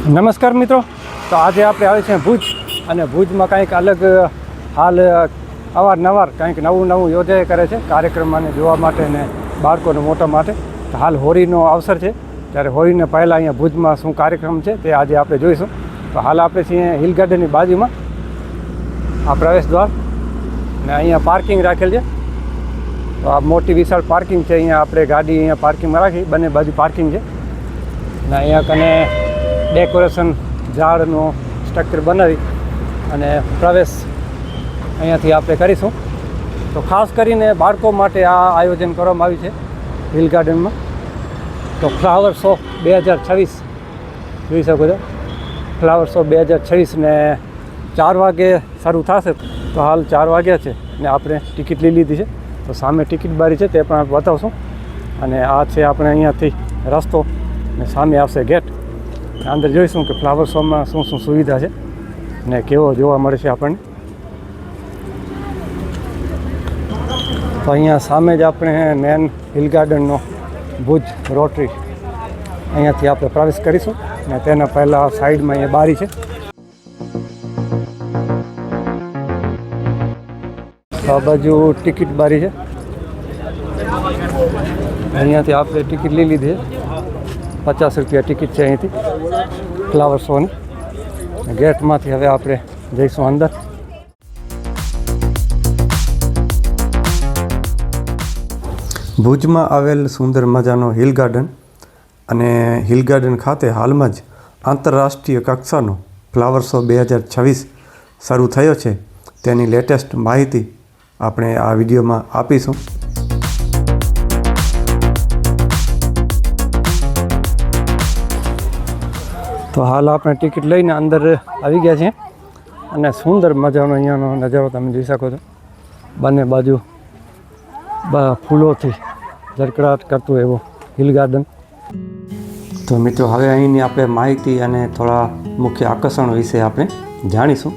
નમસ્કાર મિત્રો, તો આજે આપણે આવી છે ભુજ અને ભુજમાં કંઈક અલગ હાલ અવારનવાર કંઈક નવું યોજાયા કરે છે કાર્યક્રમને જોવા માટે ને બાળકોને મોટા માટે. તો હાલ હોળીનો અવસર છે, ત્યારે હોળીને પહેલાં અહીંયા ભુજમાં શું કાર્યક્રમ છે તે આજે આપણે જોઈશું. તો હાલ આપણે છીએ હિલ ગાર્ડનની બાજુમાં, આ પ્રવેશ દ્વાર ને અહીંયા પાર્કિંગ રાખેલ છે. તો આ મોટી વિશાળ પાર્કિંગ છે, અહીંયા આપણે ગાડી અહીંયા પાર્કિંગમાં રાખી, બંને બાજુ પાર્કિંગ છે ને અહીંયા કને ડેકોરેશન ઝાડનું સ્ટ્રક્ચર બનાવી અને પ્રવેશ અહીંયાથી આપણે કરીશું. તો ખાસ કરીને બાળકો માટે આ આયોજન કરવામાં આવ્યું છે હિલ ગાર્ડનમાં. તો ફ્લાવર શો 2026 જોઈ શકો છો. ફ્લાવર શો 2026 ને 4 વાગે શરૂ થશે. તો હાલ 4 વાગ્યા છે ને આપણે ટિકિટ લઈ લીધી છે. તો સામે ટિકિટ બારી છે તે પણ આપણે બતાવશું. અને આ છે આપણે અહીંયાથી રસ્તો ને સામે આવશે ગેટ. અંદર જોઈશું કે ફ્લાવર શોમાં શું શું સુવિધા છે ને કેવો જોવા મળે છે આપણને. તો અહીંયા સામે જ આપણે મેન હિલ ગાર્ડનનો ભુજ રોટરી, અહીંયાથી આપણે પ્રવેશ કરીશું ને તેના પહેલાં સાઈડમાં અહીંયા બારી છે. આ બાજુ ટિકિટ બારી છે, અહીંયાથી આપણે ટિકિટ લઈ લીધી છે. 50 રૂપિયા ટિકિટ છે અહીંથી ફ્લાવર શોની. ગેટમાંથી હવે આપણે જઈશું અંદર. ભુજમાં આવેલ સુંદર મજાનો હિલ ગાર્ડન અને હિલ ગાર્ડન ખાતે હાલમાં જ આંતરરાષ્ટ્રીય કક્ષાનો ફ્લાવર શો 2026 શરૂ થયો છે. તેની લેટેસ્ટ માહિતી આપણે આ વિડીયોમાં આપીશું. તો હાલ આપણે ટિકિટ લઈને અંદર આવી ગયા છીએ અને સુંદર મજાનો અહીંયાનો નજારો તમે જોઈ શકો છો. બંને બાજુ ફૂલોથી ઝરકડાટ કરતું એવો હિલ ગાર્ડન. તો મિત્રો, હવે અહીંની આપણે માહિતી અને થોડા મુખ્ય આકર્ષણ વિશે આપણે જાણીશું.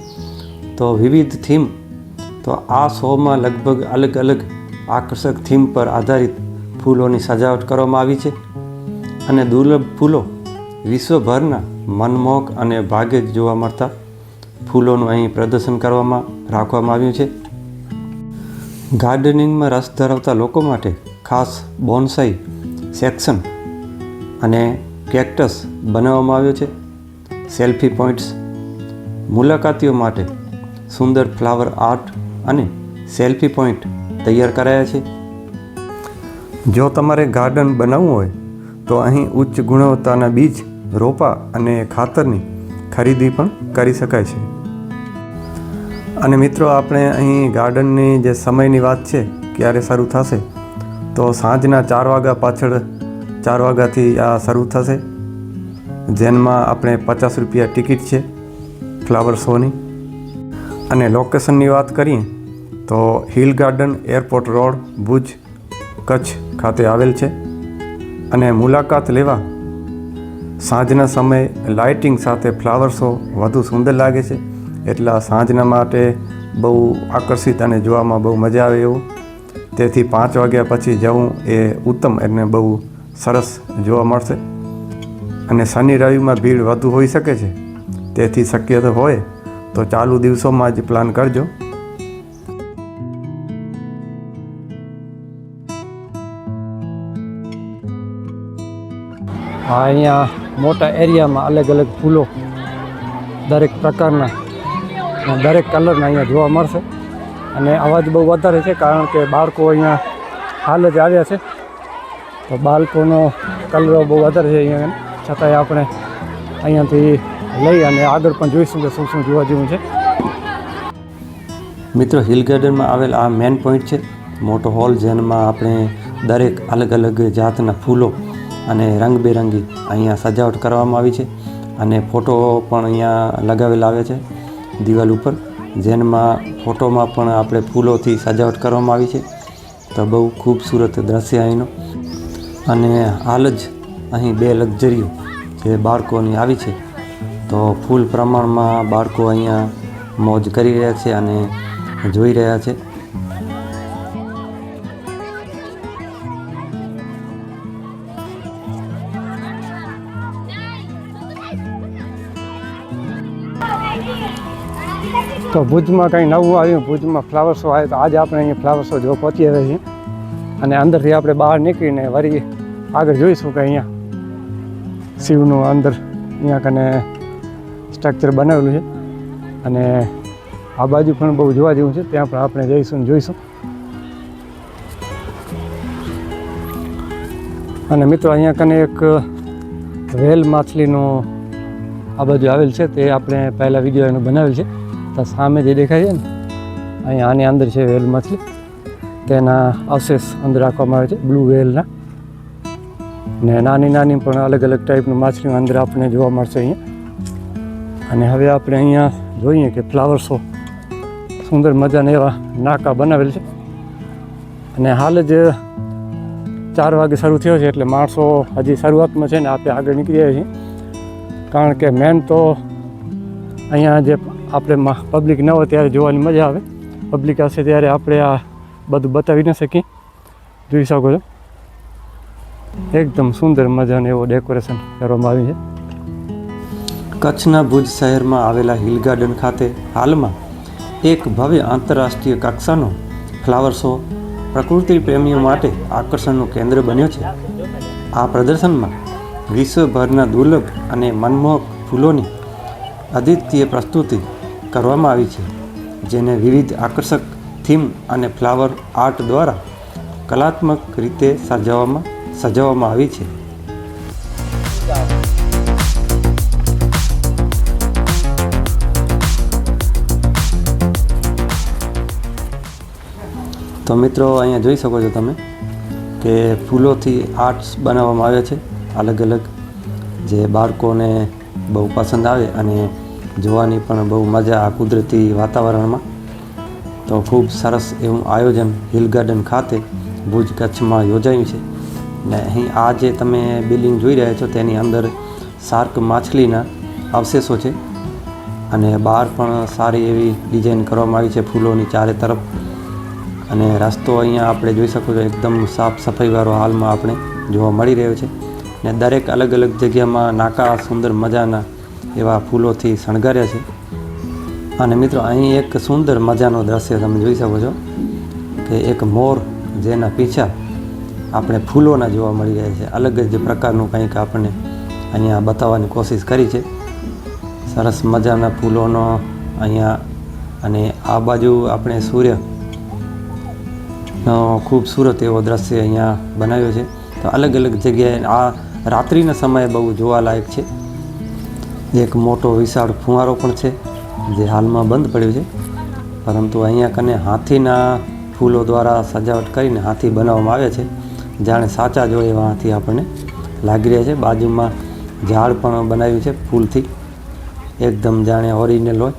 તો વિવિધ થીમ, તો આ શોમાં લગભગ અલગ અલગ આકર્ષક થીમ પર આધારિત ફૂલોની સજાવટ કરવામાં આવી છે અને દુર્લભ ફૂલો, વિશ્વભરના મનમોહક અને ભાગ્યે જ જોવા મળતા ફૂલોનું અહીં પ્રદર્શન રાખવામાં આવ્યું છે. ગાર્ડનિંગમાં રસ ધરાવતા લોકો માટે ખાસ બોન્સાઈ સેક્શન અને કેક્ટસ બનાવવામાં આવ્યો છે. સેલ્ફી પોઈન્ટ્સ, મુલાકાતીઓ માટે સુંદર ફ્લાવર આર્ટ અને સેલ્ફી પોઈન્ટ તૈયાર કરાયા છે. જો તમારે ગાર્ડન બનાવવું હોય તો અહીં ઉચ્ચ ગુણવત્તાના બીજ, રોપા અને ખાતરની ખરીદી પણ કરી શકાય છે. અને મિત્રો, આપણે અહીં ગાર્ડનની જે સમયની વાત છે ક્યારે શરૂ થશે, તો સાંજના 4 વાગ્યા પાછળ 4 વાગ્યાથી આ શરૂ થશે, જેનમાં આપણે 50 રૂપિયા ટિકિટ છે ફ્લાવર શોની. અને લોકેશનની વાત કરીએ તો hill garden airport road, Bhuj, Kutch ખાતે આવેલ છે. અને મુલાકાત લેવા સાંજના સમયે લાઇટિંગ સાથે ફ્લાવર શો વધુ સુંદર લાગે છે. એટલા સાંજના માટે બહુ આકર્ષિત અને જોવામાં બહુ મજા આવે એવું. તેથી 5 વાગ્યા પછી જવું એ ઉત્તમ અને બહુ સરસ જોવા મળશે. અને શનિ રવિમાં ભીડ વધુ હોઈ શકે છે, તેથી શક્ય હોય તો ચાલુ દિવસોમાં જ પ્લાન કરજો. અહીંયા મોટા એરિયામાં અલગ અલગ ફૂલો દરેક પ્રકારના અને દરેક કલરના અહીંયા જોવા મળશે. અને અવાજ બહુ વધારે છે કારણ કે બાળકો અહીંયા હાલ જ આવ્યા છે, તો બાળકોનો કલરો બહુ વધારે છે અહીંયા. છતાંય આપણે અહીંયાથી લઈ અને આગળ પણ જોઈશું કે શું શું જોવા જેવું છે. મિત્રો, હિલ ગાર્ડનમાં આવેલ આ મેન પોઈન્ટ છે, મોટો હોલ, જેમાં આપણે દરેક અલગ અલગ જાતના ફૂલો અને રંગબેરંગી અહીંયા સજાવટ કરવામાં આવી છે. અને ફોટો પણ અહીંયા લગાવેલા આવે છે દિવાલ ઉપર, જેમાં ફોટોમાં પણ આપણે ફૂલોથી સજાવટ કરવામાં આવી છે. તો બહુ ખૂબસૂરત દ્રશ્ય અહીંનો. અને હાલ જ અહીં 2 લક્ઝરીઓ જે બાળકોની આવી છે, તો ફૂલ પ્રમાણમાં બાળકો અહીંયા મોજ કરી રહ્યા છે અને જોઈ રહ્યા છે. તો ભુજમાં કંઈ નવું આવ્યું, ભુજમાં ફ્લાવર શો આવ્યો, તો આજે આપણે અહીંયા ફ્લાવર શો જોવા પહોંચી આવ્યા છીએ. અને અંદરથી આપણે બહાર નીકળીને વળી આગળ જોઈશું કે અહીંયા શિવનું અંદર અહીંયા કને સ્ટ્રક્ચર બનાવેલું છે. અને આ બાજુ પણ બહુ જોવા જેવું છે, ત્યાં પણ આપણે જઈશું ને જોઈશું. અને મિત્રો અહીંયા કને એક વેલ માછલીનું આ બાજુ આવેલ છે, તે આપણે પહેલાં વિડીયો એનું બનાવેલ છે. તો સામે જે દેખાય છે ને અહીંયા આની અંદર છે વેલ માછલી, તેના અવશેષ અંદર રાખવામાં આવે છે બ્લુ વેલના. ને નાની નાની પણ અલગ અલગ ટાઈપની માછલીઓ અંદર આપણને જોવા મળશે અહીંયા. અને હવે આપણે અહીંયા જોઈએ કે ફ્લાવર શો સુંદર મજાના એવા નાકા બનાવેલ છે. અને હાલ જ 4 વાગે શરૂ થયો છે, એટલે માણસો હજી શરૂઆતમાં છે ને આપણે આગળ નીકળી રહ્યા છીએ. કારણ કે મેન તો અહીંયા જે આપણે પબ્લિક ન હોય ત્યારે જોવાની મજા આવે, પબ્લિક હશે ત્યારે આપણે આ બધું બતાવી ન શકીએ. જોઈ શકો છો એકદમ સુંદર મજાનું એવું ડેકોરેશન કરવામાં આવ્યું છે. કચ્છના ભુજ શહેરમાં આવેલા હિલ ગાર્ડન ખાતે હાલમાં એક ભવ્ય આંતરરાષ્ટ્રીય કક્ષાનો ફ્લાવર શો પ્રકૃતિ પ્રેમીઓ માટે આકર્ષણનું કેન્દ્ર બન્યો છે. આ પ્રદર્શનમાં વિશ્વભરના દુર્લભ અને મનમોહક ફૂલોની અદ્વિતીય પ્રસ્તુતિ કરવામાં આવી છે, જેને વિવિધ આકર્ષક થીમ અને ફ્લાવર આર્ટ દ્વારા કલાત્મક રીતે સજાવવામાં આવી છે. તો મિત્રો અહીંયા જોઈ શકો છો તમે કે ફૂલોથી આર્ટ્સ બનાવવામાં આવ્યા છે અલગ અલગ, જે બાળકોને બહુ પસંદ આવે અને જોવાની પણ બહુ મજા આ કુદરતી વાતાવરણમાં. તો ખૂબ સરસ એવું આયોજન હિલ ગાર્ડન ખાતે ભુજ કચ્છમાં યોજાયું છે. ને અહીં આ જે તમે બિલ્ડિંગ જોઈ રહ્યા છો તેની અંદર શાર્ક માછલીના અવશેષો છે. અને બહાર પણ સારી એવી ડિઝાઇન કરવામાં આવી છે ફૂલોની ચારે તરફ. અને રસ્તો અહીંયા આપણે જોઈ શકો છો એકદમ સાફ સફાઈવાળો હાલમાં આપણે જોવા મળી રહ્યો છે. ને દરેક અલગ અલગ જગ્યામાં નાકા સુંદર મજાના એવા ફૂલોથી શણગાર્યા છે. અને મિત્રો અહીં એક સુંદર મજાનો દ્રશ્ય તમે જોઈ શકો છો કે એક મોર જેના પીછા આપણે ફૂલોના જોવા મળી રહ્યા છે. અલગ જ પ્રકારનું કંઈક આપણને અહીંયા બતાવવાની કોશિશ કરી છે. સરસ મજાના ફૂલોનો અહીંયા. અને આ બાજુ આપણે સૂર્ય ખૂબસૂરત એવો દ્રશ્ય અહીંયા બનાવ્યો છે. તો અલગ અલગ જગ્યાએ આ રાત્રિના સમયે બહુ જોવાલાયક છે. એક મોટો વિશાળ ફુવારો પણ છે જે હાલમાં બંધ પડ્યો છે, પરંતુ અહીંયા કને હાથીના ફૂલો દ્વારા સજાવટ કરીને હાથી બનાવવામાં આવ્યા છે, જાણે સાચા જોડે એવા હાથી આપણને લાગી રહ્યા છે. બાજુમાં ઝાડ પણ બનાવ્યું છે ફૂલથી, એકદમ જાણે ઓરિજિનલ હોય.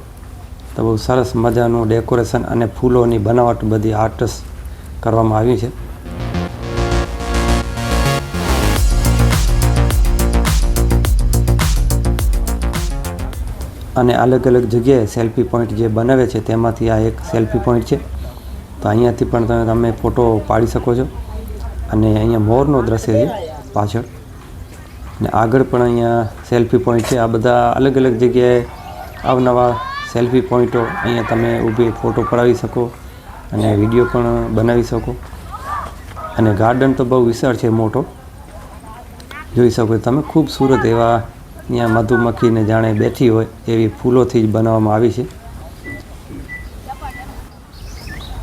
તો બહુ સરસ મજાનું ડેકોરેશન અને ફૂલોની બનાવટ બધી આર્ટ્સ કરવામાં આવી છે. અને અલગ અલગ જગ્યાએ સેલ્ફી પોઈન્ટ જે બનાવે છે તેમાંથી આ એક સેલ્ફી પોઈન્ટ છે. તો અહીંયાથી પણ તમે ફોટો પાડી શકો છો. અને અહીંયા મોરનો દ્રશ્ય છે પાછળ, અને આગળ પણ અહીંયા સેલ્ફી પોઈન્ટ છે. આ બધા અલગ અલગ જગ્યાએ અવનવા સેલ્ફી પોઈન્ટો અહીંયા તમે ઊભી ફોટો પડાવી શકો અને વિડીયો પણ બનાવી શકો. અને ગાર્ડન તો બહુ વિશાળ છે, મોટો જોઈ શકો તમે. ખૂબસૂરત એવા અહીંયા મધુમક્ખીને જાણે બેઠી હોય એવી ફૂલોથી જ બનાવવામાં આવી છે.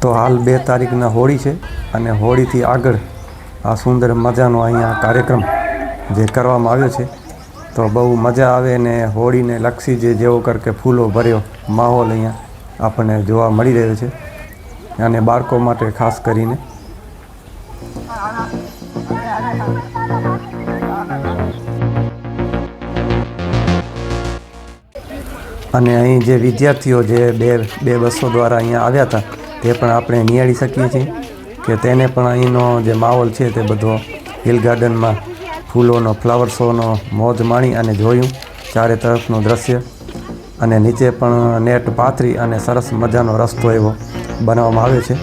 તો હાલ 2 તારીખના હોળી છે, અને હોળીથી આગળ આ સુંદર મજાનો અહીંયા કાર્યક્રમ જે કરવામાં આવ્યો છે. તો બહુ મજા આવે, ને હોળીને લક્ષી જેવો કરકે ફૂલો ભર્યો માહોલ અહીંયા આપણને જોવા મળી રહ્યો છે, અને બાળકો માટે ખાસ કરીને. અને અહીં જે વિદ્યાર્થીઓ જે બે બસો દ્વારા અહીંયા આવ્યા હતા તે પણ આપણે નિહાળી શકીએ છીએ કે તેને પણ અહીંનો જે માહોલ છે તે બધો હિલ ગાર્ડનમાં ફૂલોનો ફ્લાવર શોનો મોજ માણી અને જોયું ચારે તરફનું દ્રશ્ય. અને નીચે પણ નેટ પાથરી અને સરસ મજાનો રસ્તો એવો બનાવવામાં આવ્યો છે.